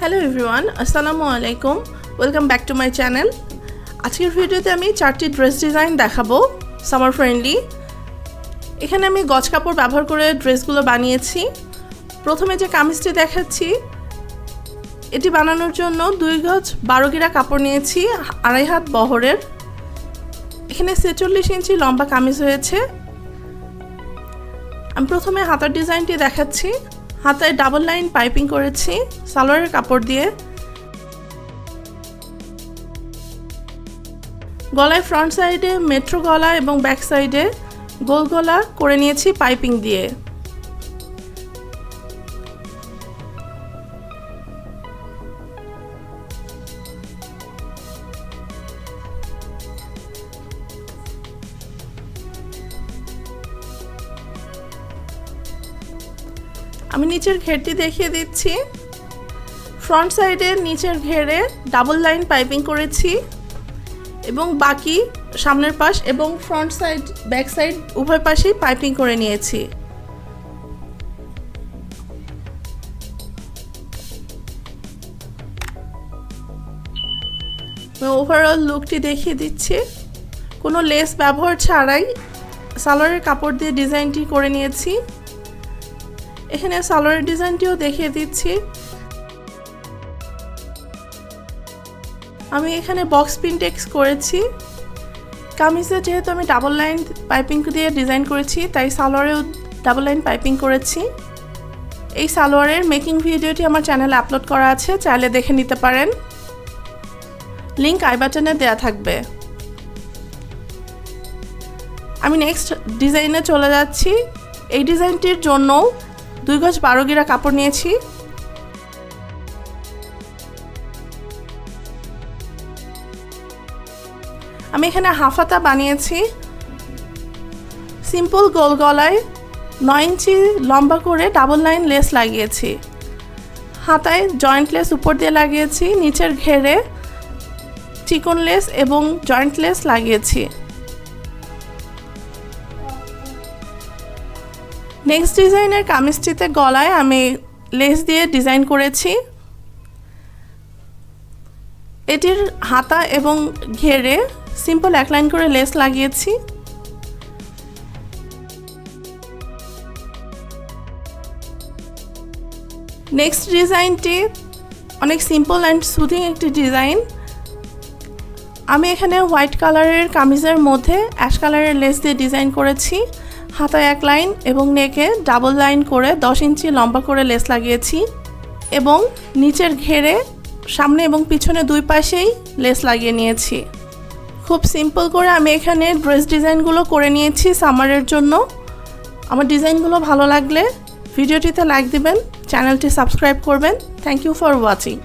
Hello everyone, আসসালামু আলাইকুম। Welcome back to my channel. আজকের ভিডিওতে আমি 4টি ড্রেস ডিজাইন দেখাবো সামার ফ্রেন্ডলি। এখানে আমি গজ কাপড় ব্যবহার করে ড্রেসগুলো বানিয়েছি। প্রথমে যে কামিজটি দেখাচ্ছি, এটি বানানোর জন্য 2 গজ 12 গিরা কাপড় নিয়েছি, 2.5 হাত বহরের। এখানে 46 ইঞ্চি লম্বা কামিজ হয়েছে। আমি প্রথমে হাতার ডিজাইনটি দেখাচ্ছি। হাতায় ডাবল লাইন পাইপিং করেছি সালোয়ারের কাপড় দিয়ে। গলায় ফ্রন্ট সাইডে মেট্রো গলা এবং ব্যাক সাইডে গোল গলা করে নিয়েছি পাইপিং দিয়ে। আমি নিচের ঘেরটি দেখিয়ে দিচ্ছি। ফ্রন্ট সাইডের নিচের ঘেরে ডাবল লাইন পাইপিং করেছি এবং বাকি সামনের পাশ এবং ফ্রন্ট সাইড ব্যাক সাইড উভয় পাশেই পাইপিং করে নিয়েছি। ওভারঅল লুকটি দেখিয়ে দিচ্ছি। কোনো লেস ব্যবহার ছাড়াই সালোয়ারের কাপড় দিয়ে ডিজাইনটি করে নিয়েছি। এখানে সালোয়ারের ডিজাইনটিও দেখিয়ে দিচ্ছি। আমি এখানে বক্স প্রিন্টেক্স করেছি। কামিজে যেহেতু আমি ডাবল লাইন পাইপিং দিয়ে ডিজাইন করেছি, তাই সালোয়ারেও ডাবল লাইন পাইপিং করেছি। এই সালোয়ারের মেকিং ভিডিওটি আমার চ্যানেলে আপলোড করা আছে, চাইলে দেখে নিতে পারেন। লিংক আই বাটনে দেওয়া থাকবে। আমি নেক্সট ডিজাইনে চলে যাচ্ছি। এই ডিজাইনটির জন্য 2 গজ 12 গিরা কাপড় নিয়েছি। আমি এখানে হাফ হাতা বানিয়েছি। সিম্পল গোল গলায় 9 ইঞ্চি লম্বা করে ডাবল লাইন লেস লাগিয়েছি। হাতায় জয়েন্ট লেস উপর দিয়ে লাগিয়েছি, নিচের ঘেরে চিকন লেস এবং জয়েন্ট লেস লাগিয়েছি। নেক্সট ডিজাইনের কামিজটিতে গলায় আমি লেস দিয়ে ডিজাইন করেছি। এটির হাতা এবং ঘেরে সিম্পল এক লাইন করে লেস লাগিয়েছি। নেক্সট ডিজাইনটি অনেক সিম্পল অ্যান্ড সুদিং একটি ডিজাইন। আমি এখানে হোয়াইট কালারের কামিজের মধ্যে অ্যাশ কালারের লেস দিয়ে ডিজাইন করেছি। হাতায় এক লাইন এবং নেকে ডাবল লাইন করে 10 ইঞ্চি লম্বা করে লেস লাগিয়েছি এবং নিচের ঘেরে সামনে এবং পিছনে 2 পাশেই লেস লাগিয়ে নিয়েছি। খুব সিম্পল করে আমি এখানে ড্রেস ডিজাইনগুলো করে নিয়েছি সামারের জন্য। আমার ডিজাইনগুলো ভালো লাগলে ভিডিওটিতে লাইক দিবেন, চ্যানেলটি সাবস্ক্রাইব করবেন। Thank you for watching.